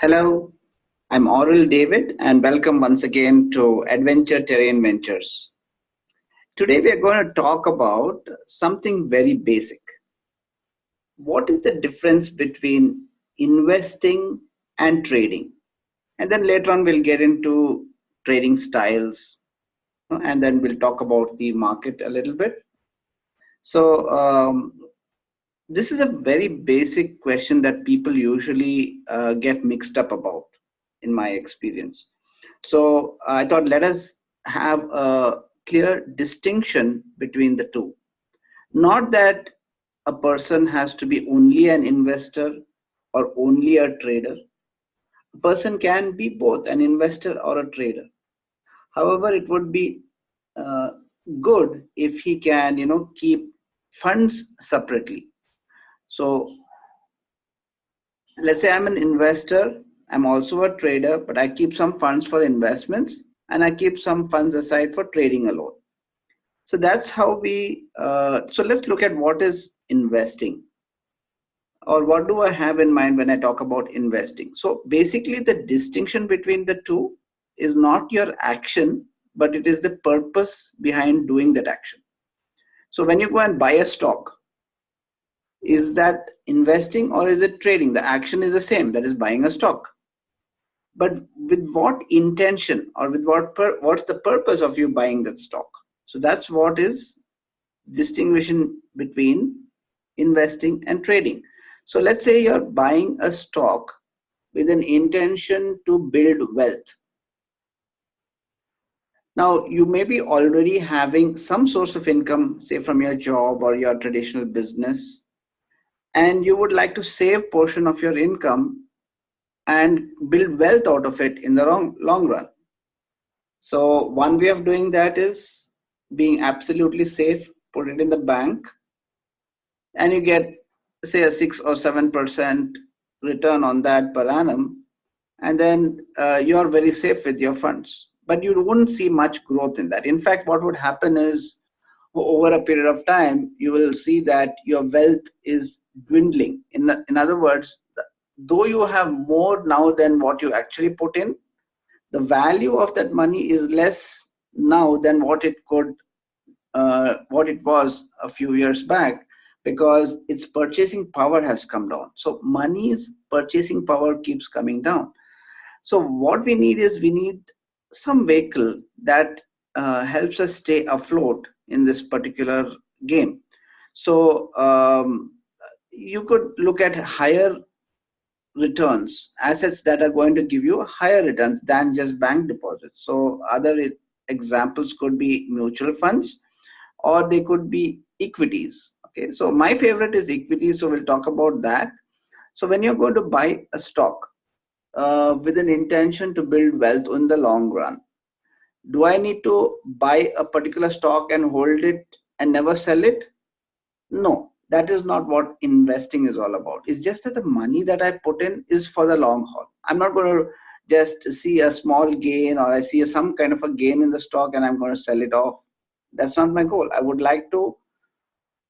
Hello, I'm Oral David and welcome once again to Adventure Terrain Ventures. Today we are going to talk about something very basic. What is the difference between investing and trading? And then later on we'll get into trading styles, and then we'll talk about the market a little bit. So this is a very basic question that people usually get mixed up about, in my experience. So I thought let us have a clear distinction between the two. Not that a person has to be only an investor or only a trader. A person can be both an investor or a trader. However, it would be uh, good if he can, keep funds separately. So let's say I'm an investor, I'm also a trader, but I keep some funds for investments and I keep some funds aside for trading alone. So that's how so let's look at what is investing, or what do I have in mind when I talk about investing. So basically the distinction between the two is not your action, but it is the purpose behind doing that action. So when you go and buy a stock, is that investing or is it trading? The action is the same, that is buying a stock. But with what intention, or with what's the purpose of you buying that stock? So that's what is distinguishing between investing and trading. So let's say you're buying a stock with an intention to build wealth. Now, you may be already having some source of income, say from your job or your traditional business, and you would like to save portion of your income and build wealth out of it in the long run. So one way of doing that is being absolutely safe, put it in the bank, and you get, say, a 6 or 7% return on that per annum, and then you're very safe with your funds. But you wouldn't see much growth in that. In fact, what would happen is over a period of time, you will see that your wealth is dwindling. In other words, though you have more now than what you actually put in, the value of that money is less now than what it was a few years back, because its purchasing power has come down. So money's purchasing power keeps coming down. So what we need is some vehicle that helps us stay afloat in this particular game. So you could look at higher returns, assets that are going to give you higher returns than just bank deposits. So other examples could be mutual funds, or they could be equities. Okay, so my favorite is equities, so we'll talk about that. So when you're going to buy a stock with an intention to build wealth in the long run, do I need to buy a particular stock and hold it and never sell it? No, that is not what investing is all about. It's just that the money that I put in is for the long haul. I'm not going to just see a small gain, or I see some kind of a gain in the stock and I'm going to sell it off. That's not my goal. I would like to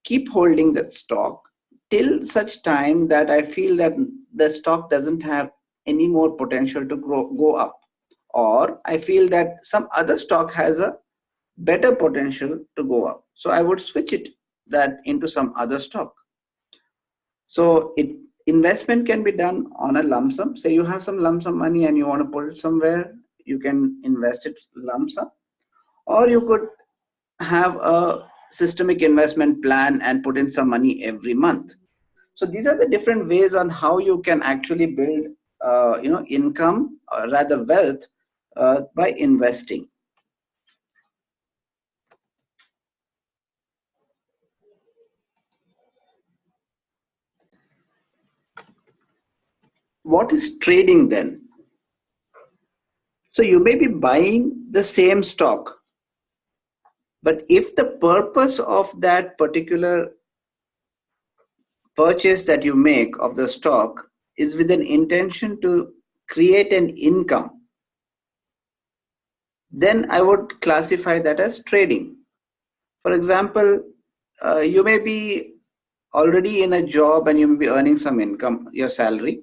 keep holding that stock till such time that I feel that the stock doesn't have any more potential to go up, or I feel that some other stock has a better potential to go up. So I would switch that into some other stock. So investment can be done on a lump sum. Say you have some lump sum money and you want to put it somewhere, you can invest it lump sum, or you could have a systemic investment plan and put in some money every month. So these are the different ways on how you can actually build income, or rather wealth, by investing. What is trading then? So you may be buying the same stock, but if the purpose of that particular purchase that you make of the stock is with an intention to create an income, then I would classify that as trading. For example, you may be already in a job and you may be earning some income, your salary,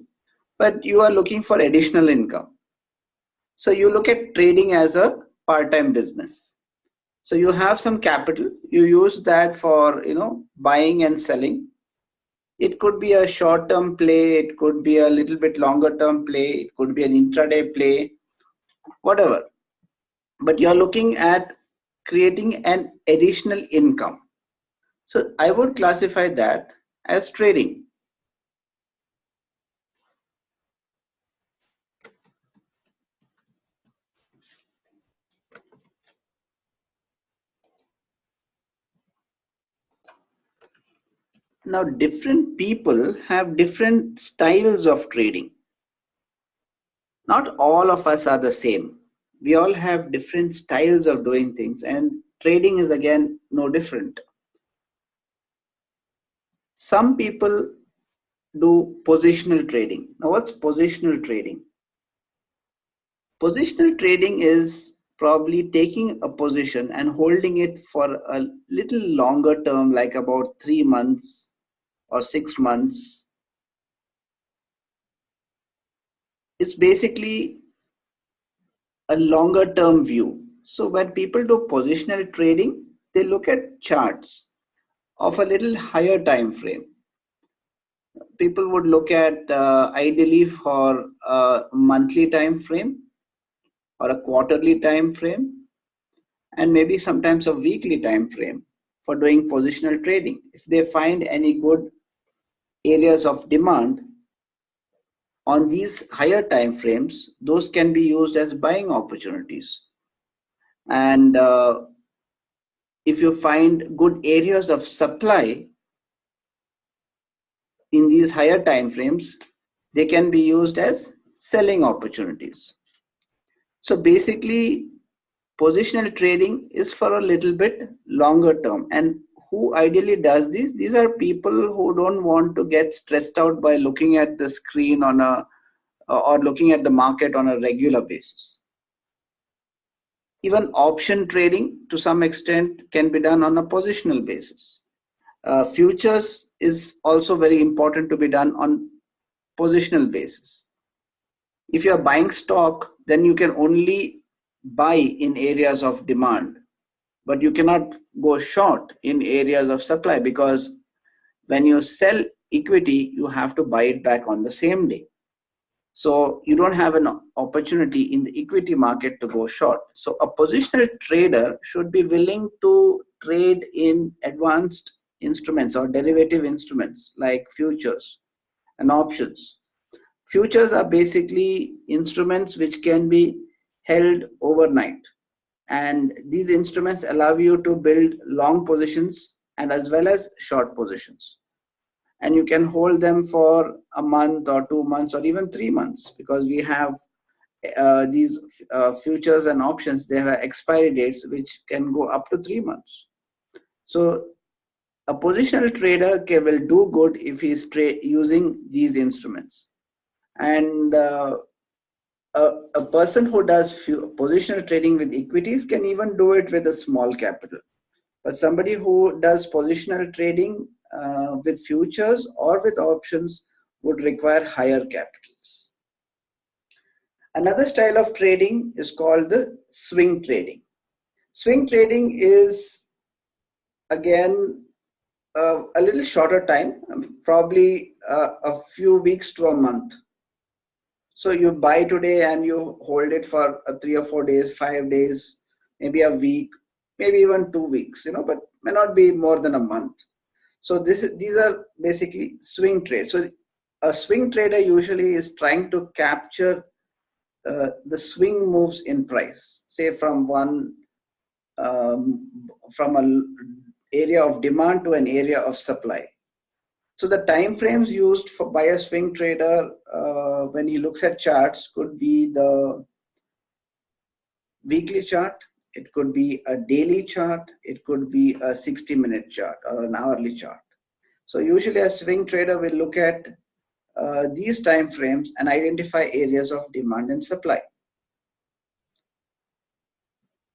but you are looking for additional income. So you look at trading as a part-time business. So you have some capital, you use that for buying and selling. It could be a short-term play, it could be a little bit longer-term play, it could be an intraday play, whatever. But you're looking at creating an additional income. So I would classify that as trading. Now, different people have different styles of trading. Not all of us are the same. We all have different styles of doing things, and trading is again no different. Some people do positional trading. Now, what's positional trading? Positional trading is probably taking a position and holding it for a little longer term, like about 3 months or 6 months. It's basically a longer term view. So when people do positional trading, they look at charts of a little higher time frame. People would look at ideally for a monthly time frame or a quarterly time frame, and maybe sometimes a weekly time frame for doing positional trading. If they find any good areas of demand on these higher time frames, those can be used as buying opportunities. And if you find good areas of supply in these higher time frames, they can be used as selling opportunities. So basically, positional trading is for a little bit longer term. And who ideally does this? These are people who don't want to get stressed out by looking at the screen on a or looking at the market on a regular basis. Even option trading to some extent can be done on a positional basis. Futures is also very important to be done on positional basis. If you are buying stock, then you can only buy in areas of demand, but you cannot go short in areas of supply, because when you sell equity, you have to buy it back on the same day. So you don't have an opportunity in the equity market to go short. So a positional trader should be willing to trade in advanced instruments or derivative instruments like futures and options. Futures are basically instruments which can be held overnight. And these instruments allow you to build long positions and as well as short positions. And you can hold them for a month or 2 months or even 3 months, because we have these futures and options, they have expiry dates which can go up to 3 months. So a positional trader will do good if he's using these instruments. And a person who does positional trading with equities can even do it with a small capital. But somebody who does positional trading with futures or with options would require higher capitals. Another style of trading is called the swing trading. Swing trading is again a little shorter time, probably a few weeks to a month. So you buy today and you hold it for 3 or 4 days, 5 days, maybe a week, maybe even 2 weeks, but may not be more than a month. So these are basically swing trades. So a swing trader usually is trying to capture the swing moves in price, say from an area of demand to an area of supply. So the time frames used by a swing trader when he looks at charts could be the weekly chart, it could be a daily chart, it could be a 60-minute chart or an hourly chart. So usually a swing trader will look at these time frames and identify areas of demand and supply.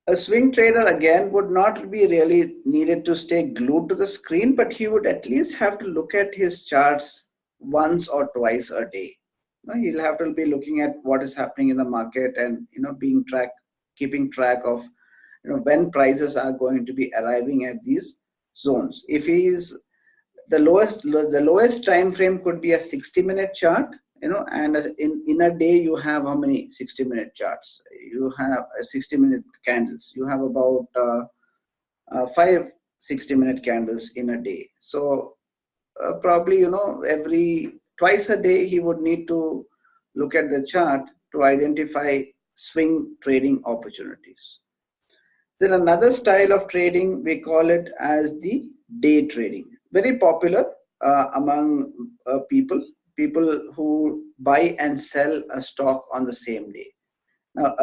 A swing trader again would not be really needed to stay glued to the screen, but he would at least have to look at his charts once or twice a day. He'll have to be looking at what is happening in the market, and keeping track of when prices are going to be arriving at these zones. If he is the lowest time frame could be a 60-minute chart, and in a day you have how many 60-minute charts? You have 60-minute candles. You have about 5 60-minute candles in a day. So probably every twice a day he would need to look at the chart to identify swing trading opportunities. Then another style of trading, we call it as the day trading. Very popular among people who buy and sell a stock on the same day. Now,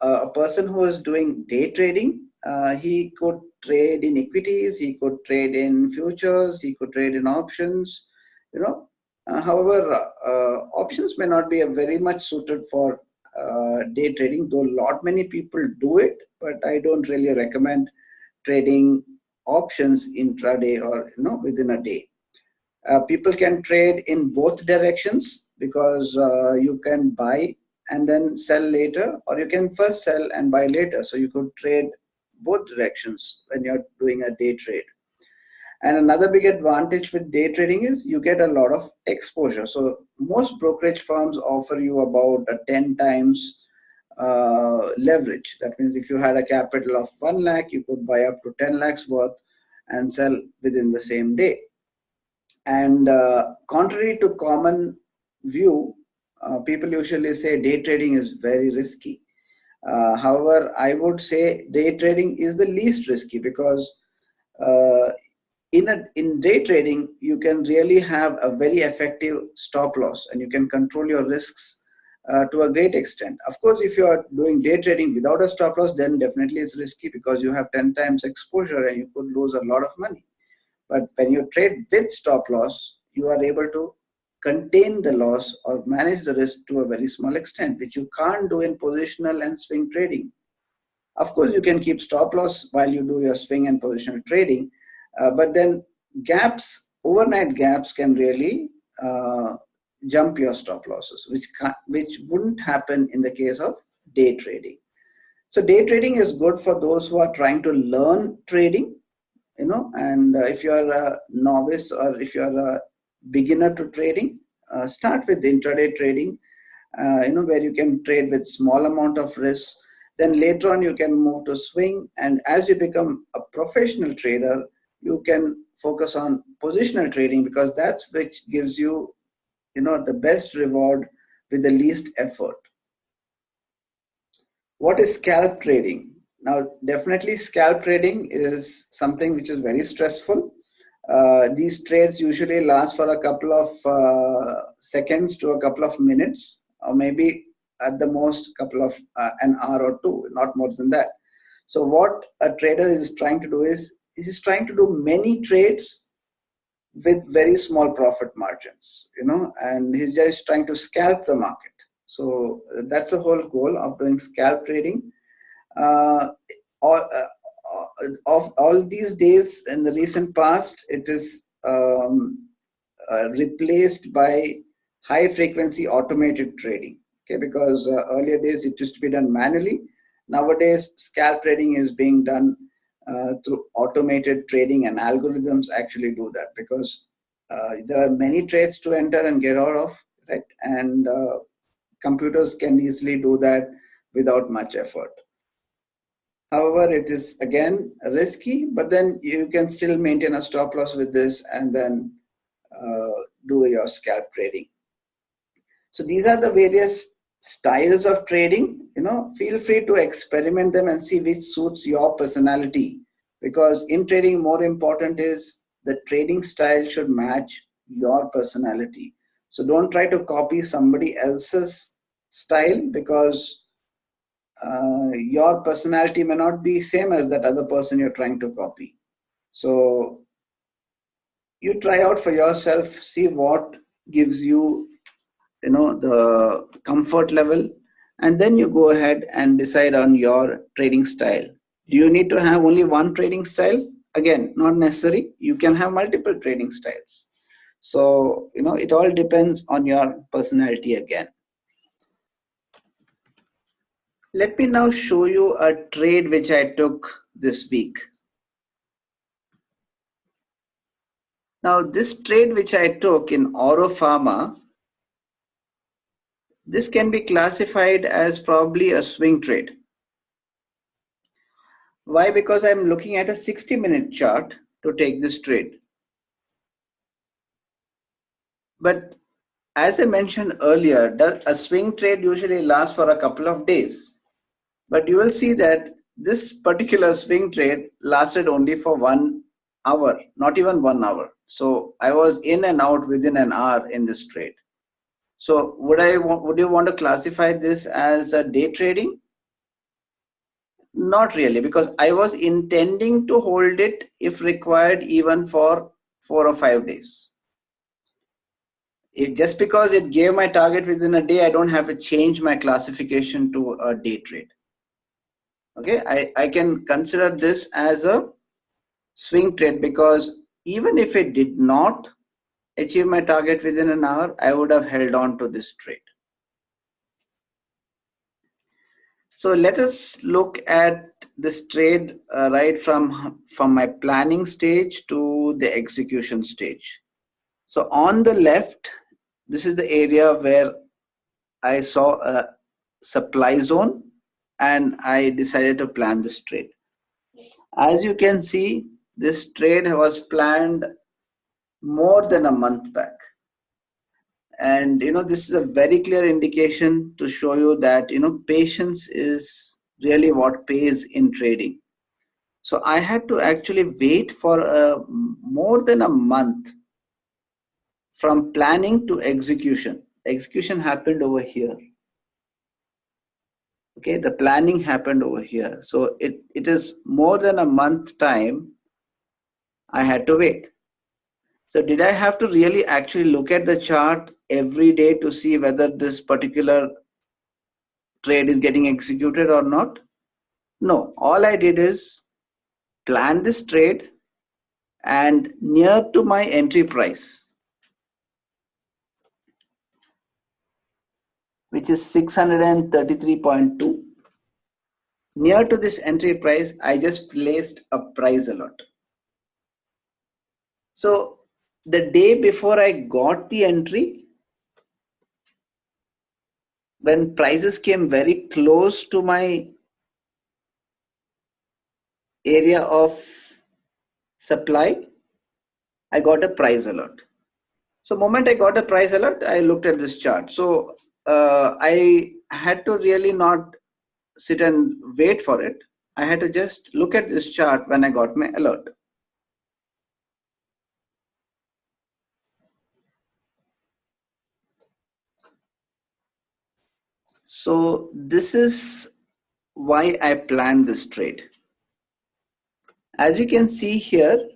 a person who is doing day trading, he could trade in equities, he could trade in futures, he could trade in options. However, options may not be very much suited for day trading, though many people do it, but I don't really recommend trading options intraday or within a day. People can trade in both directions, because you can buy and then sell later, or you can first sell and buy later. So you could trade both directions when you're doing a day trade. And another big advantage with day trading is you get a lot of exposure. So most brokerage firms offer you about a 10 times leverage. That means if you had a capital of 1 lakh, you could buy up to 10 lakhs worth and sell within the same day. And contrary to common view, people usually say day trading is very risky. However, I would say day trading is the least risky, because in day trading, you can really have a very effective stop loss, and you can control your risks to a great extent. Of course, if you are doing day trading without a stop loss, then definitely it's risky, because you have 10 times exposure and you could lose a lot of money. But when you trade with stop loss, you are able to contain the loss or manage the risk to a very small extent, which you can't do in positional and swing trading. Of course, you can keep stop loss while you do your swing and positional trading, but then overnight gaps can really jump your stop losses, which wouldn't happen in the case of day trading. So day trading is good for those who are trying to learn trading, and if you are a novice or if you are a beginner to trading, start with intraday trading, where you can trade with small amount of risk. Then later on you can move to swing, and as you become a professional trader, you can focus on positional trading, because that's which gives you the best reward with the least effort. What is scalp trading? Now, definitely scalp trading is something which is very stressful. These trades usually last for a couple of seconds to a couple of minutes, or maybe at the most couple of an hour or two, not more than that. So what a trader is trying to do is he's trying to do many trades with very small profit margins, and he's just trying to scalp the market. So that's the whole goal of doing scalp trading. Of all these days in the recent past, it is replaced by high frequency automated trading. Okay, because earlier days it used to be done manually. Nowadays, scalp trading is being done through automated trading, and algorithms actually do that, because there are many trades to enter and get out of, right? And computers can easily do that without much effort. However, it is again risky, but then you can still maintain a stop loss with this and then do your scalp trading. So these are the various styles of trading. Feel free to experiment them and see which suits your personality, because in trading, more important is the trading style should match your personality. So don't try to copy somebody else's style, because your personality may not be same as that other person you're trying to copy. So you try out for yourself, see what gives you the comfort level, and then you go ahead and decide on your trading style. Do you need to have only one trading style? Again, not necessary. You can have multiple trading styles. So, it all depends on your personality again. Let me now show you a trade which I took this week. Now, this trade which I took in Oro Pharma, this can be classified as probably a swing trade. Why? Because I'm looking at a 60-minute chart to take this trade. But as I mentioned earlier, a swing trade usually lasts for a couple of days. But you will see that this particular swing trade lasted only for 1 hour, not even 1 hour. So I was in and out within an hour in this trade. So would you want to classify this as a day trading? Not really, because I was intending to hold it if required even for 4 or 5 days. Just because it gave my target within a day, I don't have to change my classification to a day trade. Okay, I can consider this as a swing trade, because even if it did not achieve my target within an hour, I would have held on to this trade. So let us look at this trade right from my planning stage to the execution stage. So on the left, this is the area where I saw a supply zone and I decided to plan this trade. As you can see, this trade was planned more than a month back. And this is a very clear indication to show you that patience is really what pays in trading. So I had to actually wait for more than a month from planning to execution. Execution happened over here. Okay, the planning happened over here. So it is more than a month time I had to wait. So did I have to really actually look at the chart every day to see whether this particular trade is getting executed or not? No, all I did is plan this trade, and near to my entry price, which is 633.2, near to this entry price, I just placed a price alert. So the day before I got the entry, when prices came very close to my area of supply, I got a price alert. So moment I got a price alert, I looked at this chart. So I had to really not sit and wait for it. I had to just look at this chart when I got my alert. So this is why I planned this trade. As you can see here,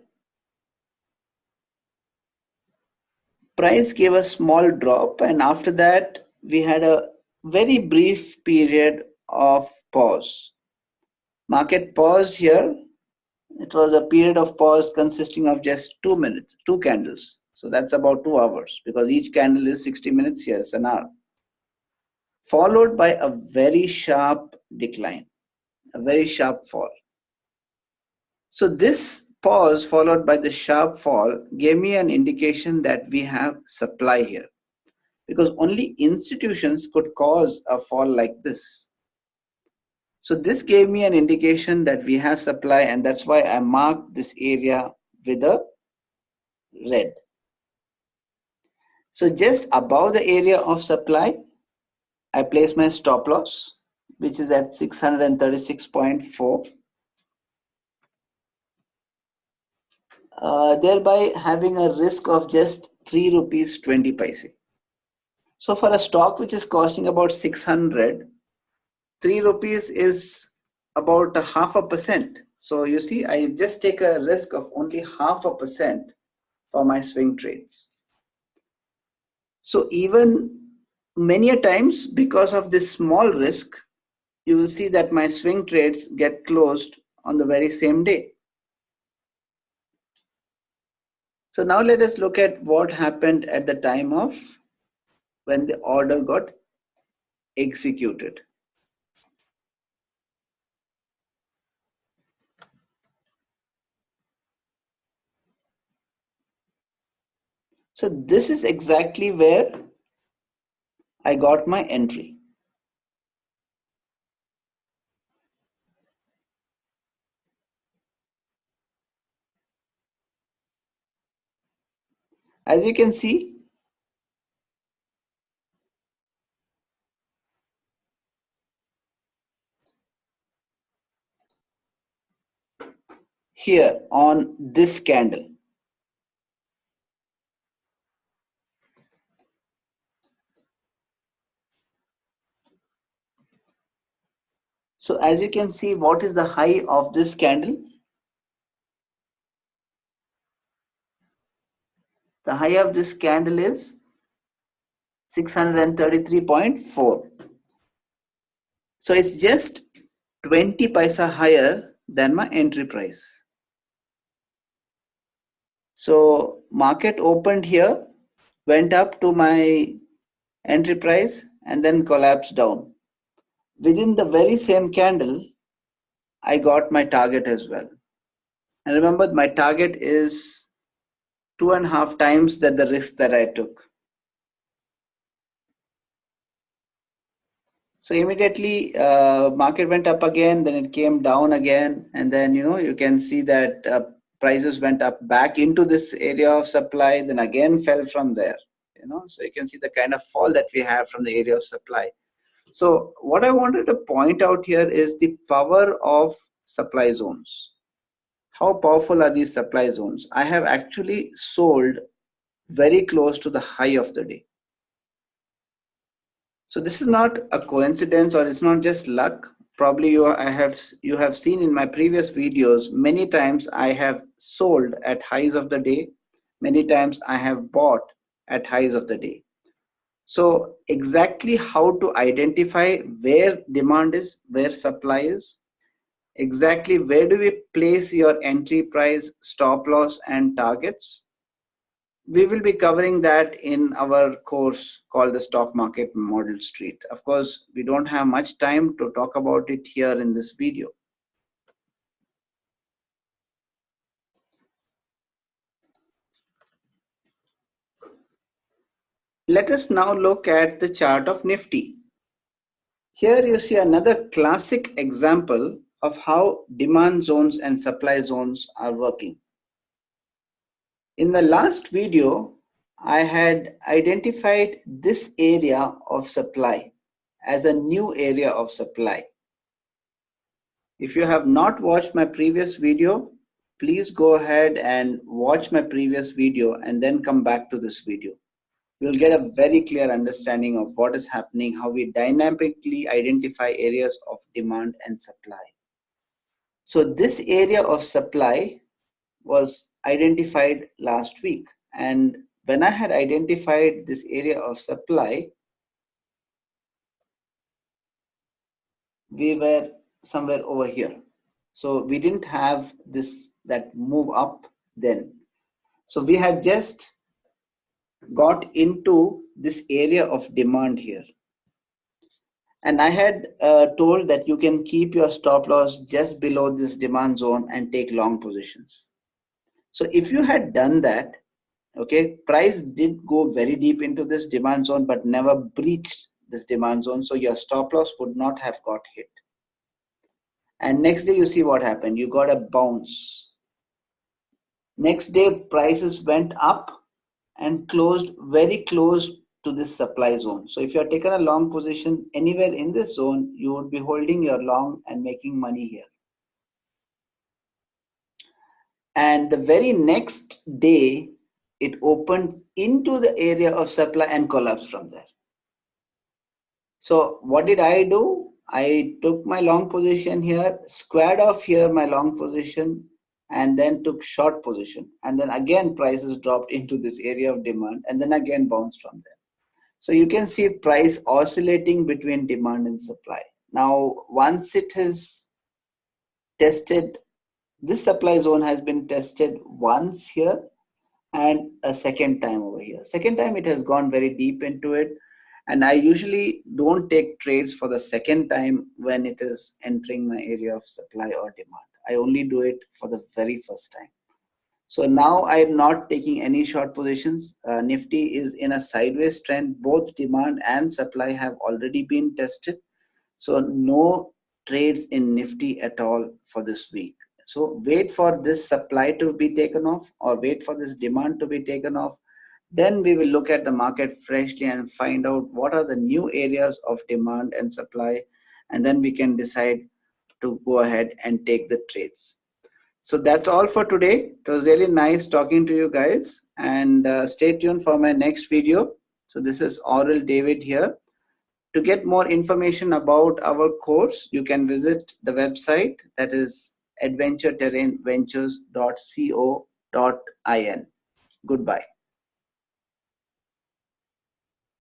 price gave a small drop, and after that we had a very brief period of pause. Market paused here. It was a period of pause consisting of just 2 minutes, 2 candles. So that's about 2 hours, because each candle is 60 minutes here, it's an hour. Followed by a very sharp decline, a very sharp fall. So this pause followed by the sharp fall gave me an indication that we have supply here, because only institutions could cause a fall like this. So this gave me an indication that we have supply, and that's why I marked this area with a red. So just above the area of supply, I place my stop loss, which is at 636.4. Thereby having a risk of just 3 rupees 20 paise. So for a stock which is costing about 600, 3 rupees is about 0.5%. So you see, I just take a risk of only 0.5% for my swing trades. So even many a times, because of this small risk, you will see that my swing trades get closed on the very same day. So now let us look at what happened at the time of when the order got executed. So this is exactly where I got my entry. As you can see, here on this candle. So as you can see, what is the high of this candle? The high of this candle is 633.4. So it's just 20 paisa higher than my entry price. So market opened here, went up to my entry price and then collapsed down. Within the very same candle, I got my target as well. And remember, my target is 2.5 times that the risk that I took. So immediately market went up again, then it came down again, and then you can see that prices went up back into this area of supply, then again fell from there. So you can see the kind of fall that we have from the area of supply. So what I wanted to point out here is the power of supply zones. How powerful are these supply zones? I have actually sold very close to the high of the day. So this is not a coincidence, or it's not just luck. Probably you have seen in my previous videos, many times I have sold at highs of the day, many times I have bought at highs of the day. So exactly how to identify where demand is, where supply is, exactly where do we place your entry price, stop loss and targets. We will be covering that in our course called the Stock Market Model Street. Of course, we don't have much time to talk about it here in this video. Let us now look at the chart of Nifty. Here you see another classic example of how demand zones and supply zones are working. In the last video, I had identified this area of supply as a new area of supply. If you have not watched my previous video, please go ahead and watch my previous video and then come back to this video. You'll get a very clear understanding of what is happening, how we dynamically identify areas of demand and supply. So this area of supply was identified last week. And when I had identified this area of supply, we were somewhere over here. So we didn't have that move up then. So we had just got into this area of demand here. And I had told that you can keep your stop loss just below this demand zone and take long positions. So if you had done that, okay, price did go very deep into this demand zone but never breached this demand zone. So your stop loss would not have got hit. And next day you see what happened. You got a bounce. Next day prices went up and closed very close to this supply zone. So if you are taken a long position anywhere in this zone, you would be holding your long and making money here. And the very next day, it opened into the area of supply and collapsed from there. So what did I do? I took my long position here, squared off here my long position, and then took short position. And then again prices dropped into this area of demand and then again bounced from there. So you can see price oscillating between demand and supply. Now, once it is tested, this supply zone has been tested once here, and a second time over here. Second time it has gone very deep into it, and I usually don't take trades for the second time when it is entering my area of supply or demand. I only do it for the very first time. So now I am not taking any short positions. Nifty is in a sideways trend. Both demand and supply have already been tested. So no trades in Nifty at all for this week. So wait for this supply to be taken off, or wait for this demand to be taken off. Then we will look at the market freshly and find out what are the new areas of demand and supply. And then we can decide to go ahead and take the trades. So that's all for today. It was really nice talking to you guys, and stay tuned for my next video. So this is Oral David here. To get more information about our course, you can visit the website, that is adventureterrainventures.co.in. Goodbye.